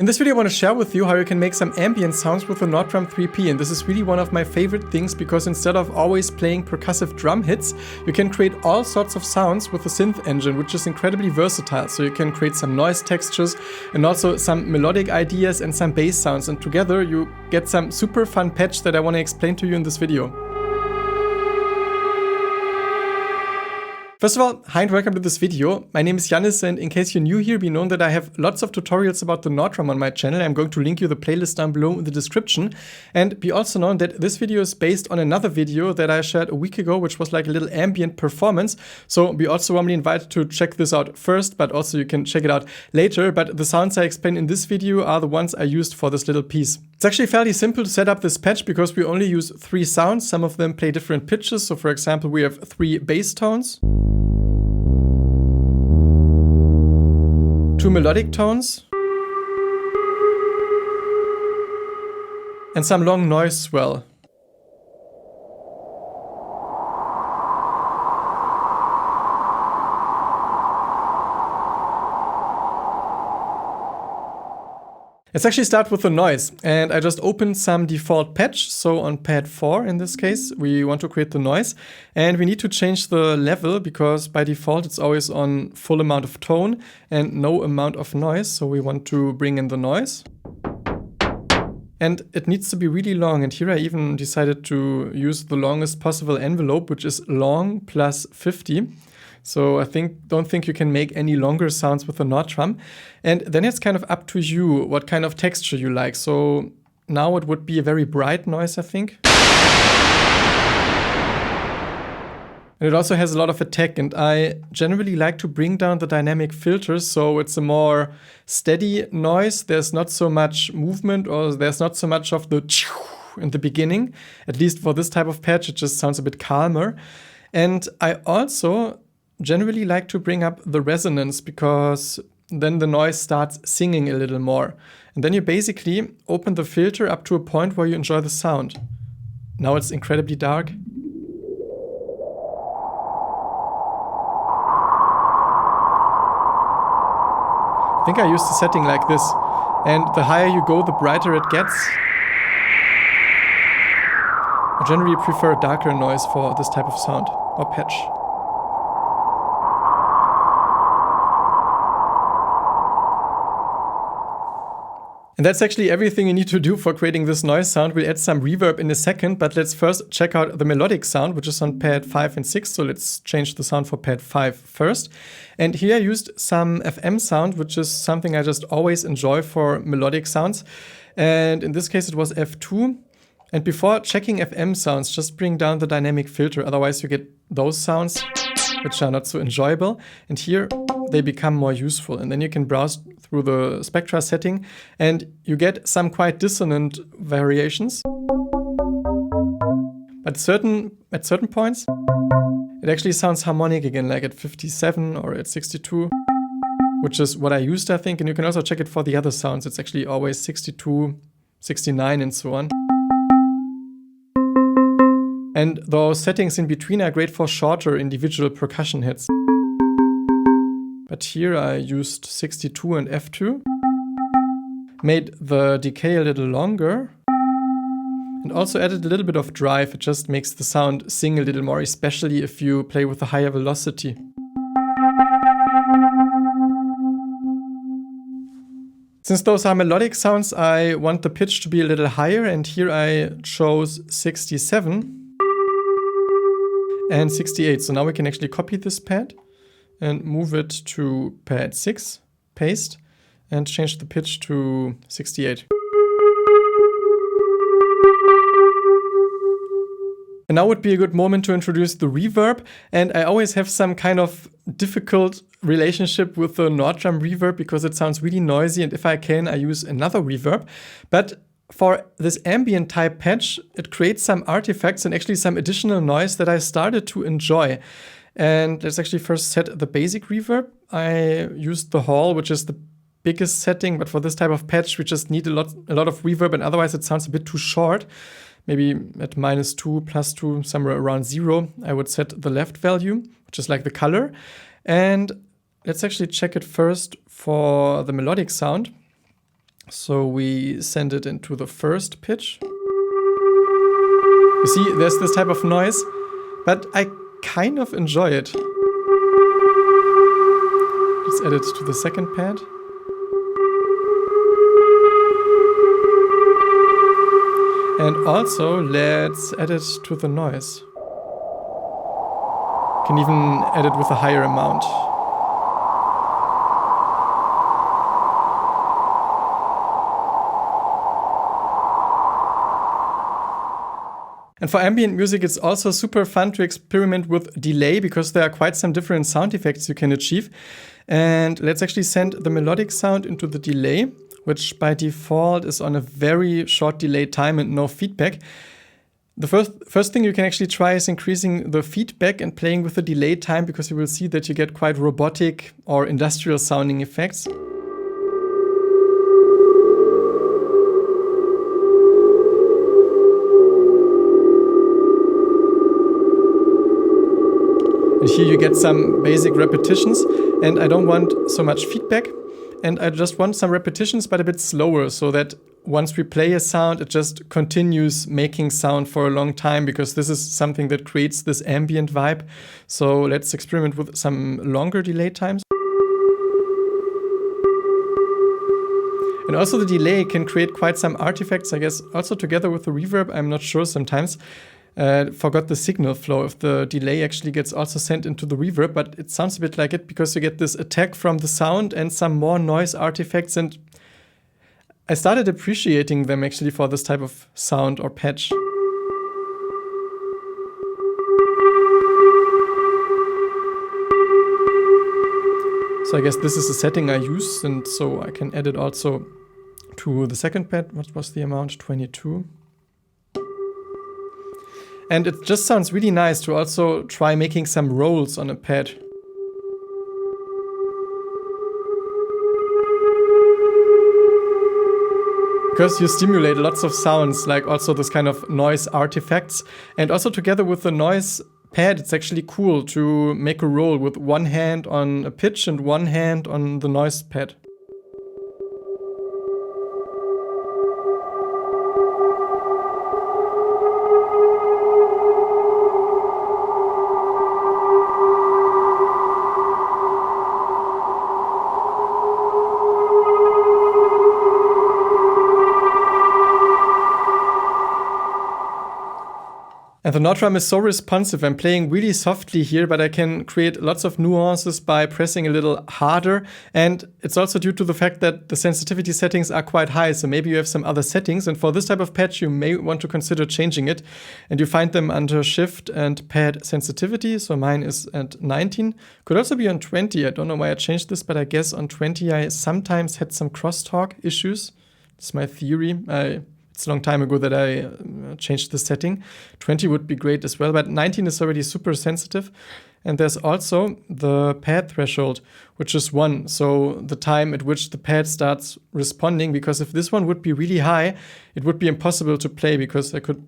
In this video I want to share with you how you can make some ambient sounds with the Nord-Drum 3P, and this is really one of my favorite things because instead of always playing percussive drum hits, you can create all sorts of sounds with the synth engine, which is incredibly versatile. So you can create some noise textures and also some melodic ideas and some bass sounds, and together you get some super fun patch that I want to explain to you in this video. First of all, hi and welcome to this video. My name is Yannis, and in case you're new here, be known that I have lots of tutorials about the Nord-Drum on my channel. I'm going to link you the playlist down below in the description. And be also known that this video is based on another video that I shared a week ago, which was like a little ambient performance. So be also warmly invited to check this out first, but also you can check it out later. But the sounds I explain in this video are the ones I used for this little piece. It's actually fairly simple to set up this patch because we only use 3 sounds. Some of them play different pitches. So for example, we have 3 bass tones, 2 melodic tones, and some long noise swell. Let's actually start with the noise, and I just opened some default patch. So on pad 4 in this case, we want to create the noise, and we need to change the level because by default it's always on full amount of tone and no amount of noise. So we want to bring in the noise. And it needs to be really long, and here I even decided to use the longest possible envelope, which is long plus 50. So I don't think you can make any longer sounds with the Nord-Drum. And then it's kind of up to you what kind of texture you like. So now it would be a very bright noise, I think. And it also has a lot of attack, and I generally like to bring down the dynamic filters so it's a more steady noise. There's not so much movement, or there's not so much of the in the beginning. At least for this type of patch, it just sounds a bit calmer. And I also generally like to bring up the resonance because then the noise starts singing a little more. And then you basically open the filter up to a point where you enjoy the sound. Now it's incredibly dark. I think I used the setting like this. And the higher you go, the brighter it gets. I generally prefer a darker noise for this type of sound or patch. And that's actually everything you need to do for creating this noise sound. We'll add some reverb in a second, but let's first check out the melodic sound, which is on pad 5 and 6. So let's change the sound for pad 5 first. And here I used some FM sound, which is something I just always enjoy for melodic sounds. And in this case, it was F2. And before checking FM sounds, just bring down the dynamic filter. Otherwise, you get those sounds which are not so enjoyable. And here they become more useful. And then you can browse through the spectra setting and you get some quite dissonant variations. But at certain points, it actually sounds harmonic again, like at 57 or at 62, which is what I used, I think. And you can also check it for the other sounds. It's actually always 62, 69 and so on. And those settings in between are great for shorter individual percussion hits. But here I used 62 and F2, made the decay a little longer, and also added a little bit of drive. It just makes the sound sing a little more, especially if you play with a higher velocity. Since those are melodic sounds, I want the pitch to be a little higher, and here I chose 67 and 68. So now we can actually copy this pad and move it to pad 6, paste, and change the pitch to 68. And now would be a good moment to introduce the reverb. And I always have some kind of difficult relationship with the Nord-Drum reverb because it sounds really noisy, and if I can, I use another reverb. But for this ambient type patch, it creates some artifacts and actually some additional noise that I started to enjoy. And let's actually first set the basic reverb. I used the Hall, which is the biggest setting, but for this type of patch, we just need a lot of reverb, and otherwise it sounds a bit too short. Maybe at -2, +2, somewhere around 0, I would set the left value, which is like the color. And let's actually check it first for the melodic sound. So we send it into the first pitch. You see, there's this type of noise, but I kind of enjoy it. Let's add it to the second pad. And also, let's add it to the noise. Can even add it with a higher amount. And for ambient music, it's also super fun to experiment with delay because there are quite some different sound effects you can achieve. And let's actually send the melodic sound into the delay, which by default is on a very short delay time and no feedback. The first thing you can actually try is increasing the feedback and playing with the delay time, because you will see that you get quite robotic or industrial sounding effects. And here you get some basic repetitions, and I don't want so much feedback, and I just want some repetitions but a bit slower, so that once we play a sound, it just continues making sound for a long time, because this is something that creates this ambient vibe. So let's experiment with some longer delay times. And also the delay can create quite some artifacts, I guess, also together with the reverb, I'm not sure sometimes. Forgot the signal flow, if the delay actually gets also sent into the reverb, but it sounds a bit like it because you get this attack from the sound and some more noise artifacts, and I started appreciating them actually for this type of sound or patch. So I guess this is a setting I use, and so I can add it also to the second pad. What was the amount? 22. And it just sounds really nice to also try making some rolls on a pad. Because you stimulate lots of sounds, like also this kind of noise artifacts. And also together with the noise pad, it's actually cool to make a roll with one hand on a pitch and one hand on the noise pad. And the Nord drum is so responsive. I'm playing really softly here, but I can create lots of nuances by pressing a little harder. And it's also due to the fact that the sensitivity settings are quite high. So maybe you have some other settings. And for this type of patch, you may want to consider changing it. And you find them under Shift and Pad Sensitivity. So mine is at 19. Could also be on 20. I don't know why I changed this, but I guess on 20 I sometimes had some crosstalk issues. That's my theory. It's a long time ago that I changed the setting. 20 would be great as well, but 19 is already super sensitive. And there's also the pad threshold, which is 1. So the time at which the pad starts responding, because if this one would be really high, it would be impossible to play, because I could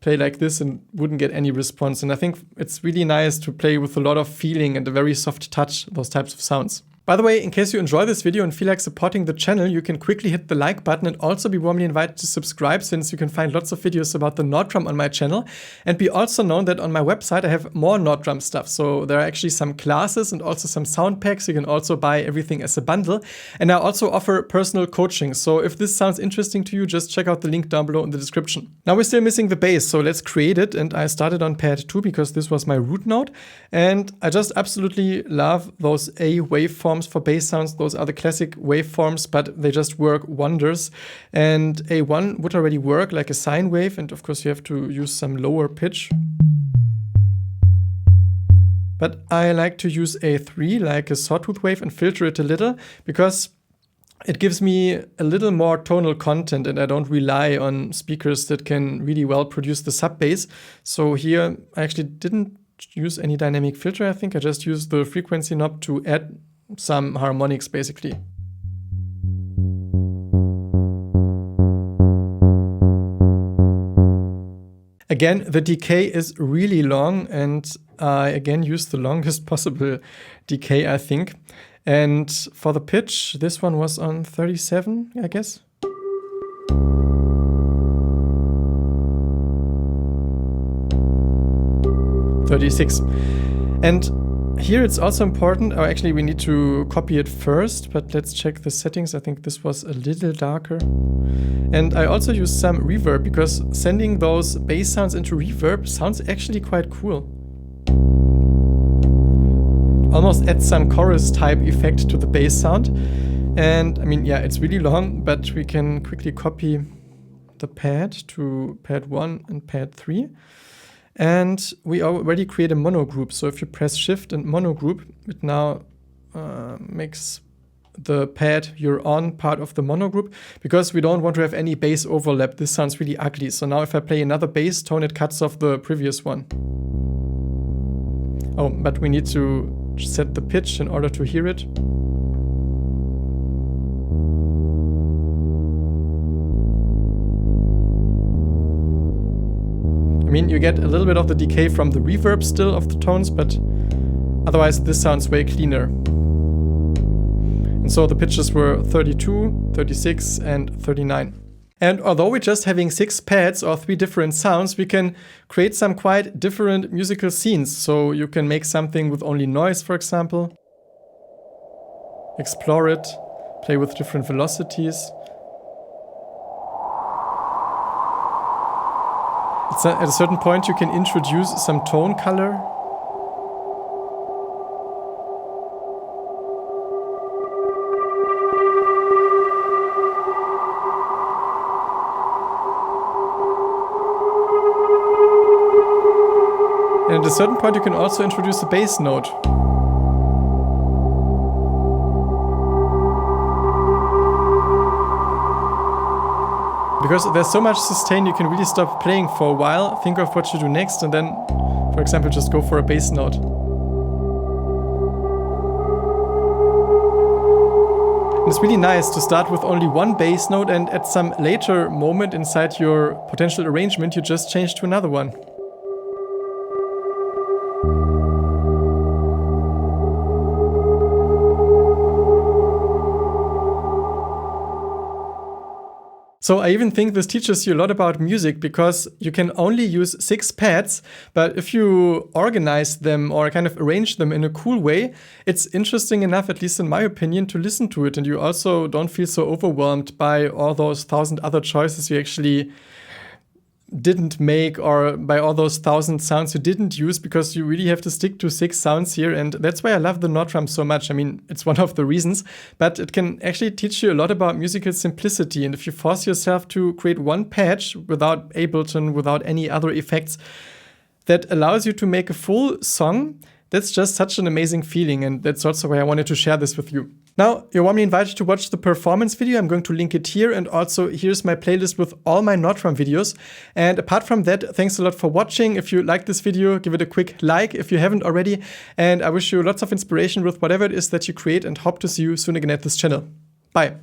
play like this and wouldn't get any response. And I think it's really nice to play with a lot of feeling and a very soft touch, those types of sounds. By the way, in case you enjoy this video and feel like supporting the channel, you can quickly hit the like button and also be warmly invited to subscribe, since you can find lots of videos about the Nord drum on my channel. And be also known that on my website I have more Nord drum stuff. So there are actually some classes and also some sound packs. You can also buy everything as a bundle. And I also offer personal coaching. So if this sounds interesting to you, just check out the link down below in the description. Now we're still missing the bass, so let's create it. And I started on pad 2 because this was my root note. And I just absolutely love those A waveforms for bass sounds. Those are the classic waveforms, but they just work wonders. And A1 would already work like a sine wave, and of course you have to use some lower pitch. But I like to use A3 like a sawtooth wave and filter it a little, because it gives me a little more tonal content and I don't rely on speakers that can really well produce the sub bass. So here I actually didn't use any dynamic filter. I think I just used the frequency knob to add some harmonics basically. Again, the decay is really long, and I again used the longest possible decay, I think. And for the pitch, this one was on 37, I guess. 36. And here it's also important, or actually we need to copy it first, but let's check the settings. I think this was a little darker. And I also use some reverb because sending those bass sounds into reverb sounds actually quite cool. Almost adds some chorus type effect to the bass sound. And I mean, yeah, it's really long, but we can quickly copy the pad to pad 1 and pad 3. And we already create a mono group. So if you press Shift and mono group, it now makes the pad you're on part of the mono group, because we don't want to have any bass overlap. This sounds really ugly. So now if I play another bass tone, it cuts off the previous one. Oh, but we need to set the pitch in order to hear it. I mean, you get a little bit of the decay from the reverb still of the tones, but otherwise this sounds way cleaner. And so the pitches were 32, 36, and 39. And although we're just having 6 pads or 3 different sounds, we can create some quite different musical scenes. So you can make something with only noise, for example. Explore it, play with different velocities. At a certain point you can introduce some tone color. And at a certain point you can also introduce a bass note. Because there's so much sustain, you can really stop playing for a while, think of what you do next, and then, for example, just go for a bass note. And it's really nice to start with only one bass note, and at some later moment inside your potential arrangement, you just change to another one. So I even think this teaches you a lot about music, because you can only use 6 pads, but if you organize them or kind of arrange them in a cool way, it's interesting enough, at least in my opinion, to listen to it. And you also don't feel so overwhelmed by all those 1,000 other choices you actually didn't make, or by all those 1,000 sounds you didn't use, because you really have to stick to 6 sounds here. And that's why I love the Nordrum so much. I mean, it's one of the reasons, but it can actually teach you a lot about musical simplicity. And if you force yourself to create one patch without Ableton, without any other effects, that allows you to make a full song, that's just such an amazing feeling. And that's also why I wanted to share this with you. Now, you're warmly invited to watch the performance video. I'm going to link it here, and also here's my playlist with all my Nordrum videos. And apart from that, thanks a lot for watching. If you like this video, give it a quick like if you haven't already. And I wish you lots of inspiration with whatever it is that you create, and hope to see you soon again at this channel. Bye.